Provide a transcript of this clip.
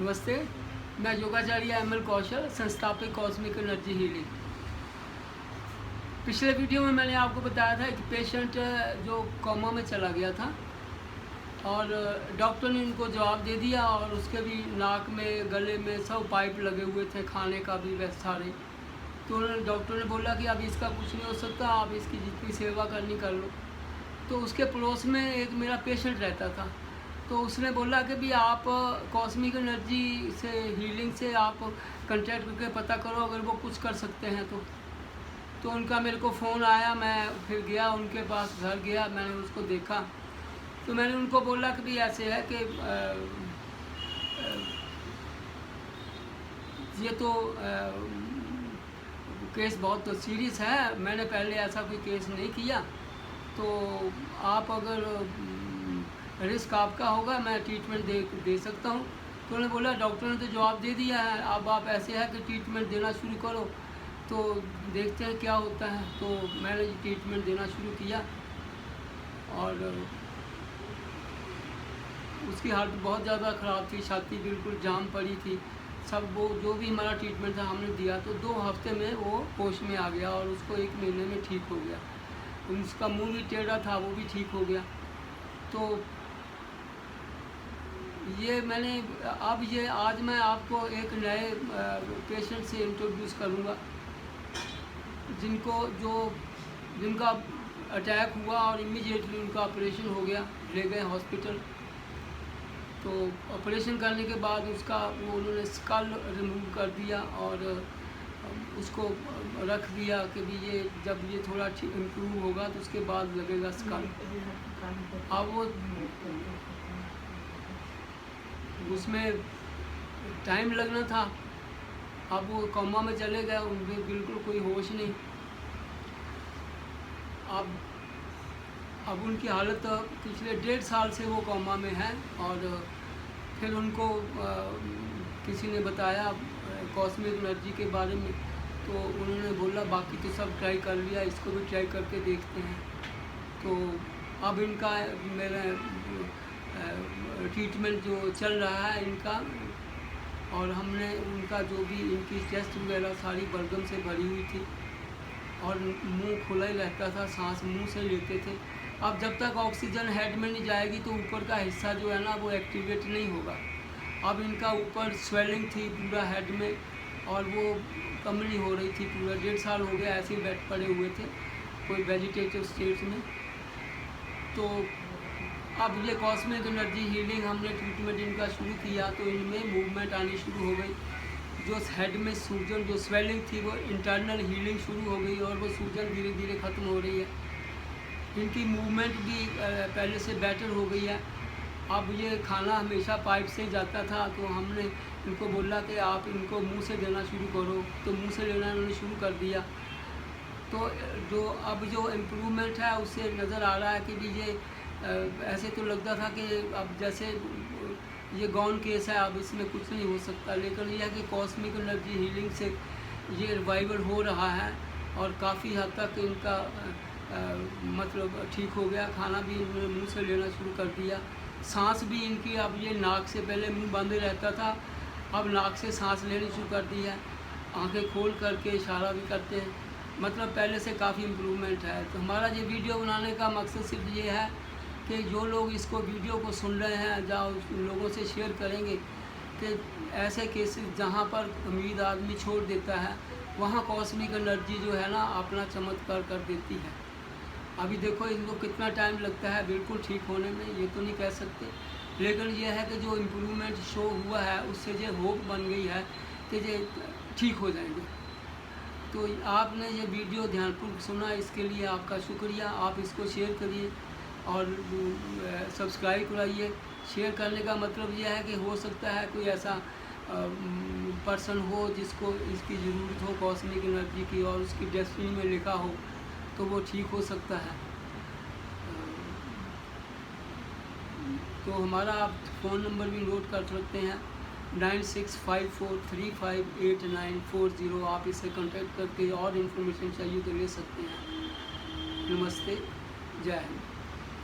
नमस्ते, मैं योगाचार्य एम.एल. कौशल, संस्थापक कॉस्मिक एनर्जी हीलिंग। पिछले वीडियो में मैंने आपको बताया था कि पेशेंट जो कोमा में चला गया था और डॉक्टर ने उनको जवाब दे दिया और उसके भी नाक में, गले में सब पाइप लगे हुए थे, खाने का भी वैसे सारे। तो डॉक्टर ने बोला कि अब इसका कुछ नहीं हो सकता, आप इसकी जितनी सेवा करनी कर लो। तो उसके पड़ोस में एक मेरा पेशेंट रहता था, तो उसने बोला कि भी आप कॉस्मिक एनर्जी से, हीलिंग से आप कांटेक्ट करके पता करो अगर वो कुछ कर सकते हैं तो उनका मेरे को फ़ोन आया। मैं फिर गया उनके पास, घर गया, मैंने उसको देखा। तो मैंने उनको बोला कि भी ऐसे है कि ये तो केस बहुत सीरियस है, मैंने पहले ऐसा कोई केस नहीं किया, तो आप अगर रिस्क आपका होगा, मैं ट्रीटमेंट दे सकता हूँ। तो उन्होंने बोला डॉक्टर ने तो जवाब दे दिया है, अब आप ऐसे है कि ट्रीटमेंट देना शुरू करो, तो देखते हैं क्या होता है। तो मैंने ट्रीटमेंट देना शुरू किया और उसकी हालत बहुत ज़्यादा ख़राब थी, छाती बिल्कुल जाम पड़ी थी। सब वो जो भी हमारा ट्रीटमेंट था हमने दिया, तो 2 हफ्ते में वो होश में आ गया और उसको 1 महीने में ठीक हो गया। उसका मुँह भी टेढ़ा था, वो भी ठीक हो गया। तो ये मैंने ये आज मैं आपको एक नए पेशेंट से इंट्रोड्यूस करूँगा जिनका अटैक हुआ और इमीडिएटली उनका ऑपरेशन हो गया, ले गए हॉस्पिटल। तो ऑपरेशन करने के बाद उसका वो उन्होंने स्कल रिमूव कर दिया और उसको रख दिया कि भी ये जब ये थोड़ा इम्प्रूव होगा तो उसके बाद लगेगा स्कल। अब वो उसमें टाइम लगना था। अब वो कोमा में चले गए, उनमें बिल्कुल कोई होश नहीं। अब उनकी हालत पिछले 1.5 साल से वो कोमा में है और फिर उनको किसी ने बताया कॉस्मिक एनर्जी के बारे में, तो उन्होंने बोला बाकी तो सब ट्राई कर लिया, इसको भी ट्राई करके देखते हैं। तो अब इनका मेरा ट्रीटमेंट जो चल रहा है इनका, और हमने उनका जो भी इनकी चेस्ट वगैरह सारी बलगम से भरी हुई थी और मुंह खुला ही रहता था, सांस मुंह से लेते थे। अब जब तक ऑक्सीजन हेड में नहीं जाएगी तो ऊपर का हिस्सा जो है ना वो एक्टिवेट नहीं होगा। अब इनका ऊपर स्वेलिंग थी पूरा हेड में और वो कम नहीं हो रही थी। पूरा 1.5 साल हो गया ऐसे ही बेड पड़े हुए थे, कोई वेजिटेटिव स्टेट में। तो अब ये कॉस्मिक एनर्जी हीलिंग हमने ट्रीटमेंट इनका शुरू किया तो इनमें मूवमेंट आनी शुरू हो गई। जो हेड में सूजन, जो स्वेलिंग थी, वो इंटरनल हीलिंग शुरू हो गई और वो सूजन धीरे धीरे ख़त्म हो रही है। इनकी मूवमेंट भी पहले से बेटर हो गई है। अब ये खाना हमेशा पाइप से जाता था, तो हमने इनको बोला कि आप इनको मुंह से देना शुरू करो, तो मुंह से लेना इन्होंने शुरू कर दिया। तो जो इम्प्रूवमेंट है उससे नज़र आ रहा है कि भी ये ऐसे तो लगता था कि अब जैसे ये गॉन केस है, अब इसमें कुछ नहीं हो सकता, लेकिन यह है कि कॉस्मिक एनर्जी हीलिंग से ये रिवाइवल हो रहा है और काफ़ी हद तक इनका मतलब ठीक हो गया। खाना भी इन्होंने मुंह से लेना शुरू कर दिया। सांस भी इनकी, अब ये नाक से पहले मुंह बंद रहता था, अब नाक से सांस लेनी शुरू कर दी है, आंखें खोल करके इशारा भी करते हैं। मतलब पहले से काफ़ी इम्प्रूवमेंट है। तो हमारा ये वीडियो बनाने का मकसद सिर्फ ये है कि जो लोग इसको वीडियो को सुन रहे हैं जाओ लोगों से शेयर करेंगे कि ऐसे केसेस जहाँ पर उम्मीद आदमी छोड़ देता है वहाँ कॉस्मिक एनर्जी जो है ना अपना चमत्कार कर देती है। अभी देखो इनको कितना टाइम लगता है बिल्कुल ठीक होने में, ये तो नहीं कह सकते, लेकिन ये है कि जो इम्प्रूवमेंट शो हुआ है उससे ये होप बन गई है कि ये ठीक हो जाएंगे। तो आपने ये वीडियो ध्यानपूर्वक सुना, इसके लिए आपका शुक्रिया। आप इसको शेयर करिए और सब्सक्राइब कराइए। शेयर करने का मतलब यह है कि हो सकता है कोई ऐसा पर्सन हो जिसको इसकी ज़रूरत हो कॉस्मिक एनर्जी की और उसकी डेस्टिनी में लिखा हो, तो वो ठीक हो सकता है। तो हमारा आप फ़ोन नंबर भी नोट कर सकते हैं 9654358940। आप इससे कांटेक्ट करके और इन्फॉर्मेशन चाहिए तो ले सकते हैं। नमस्ते, जय हिंद।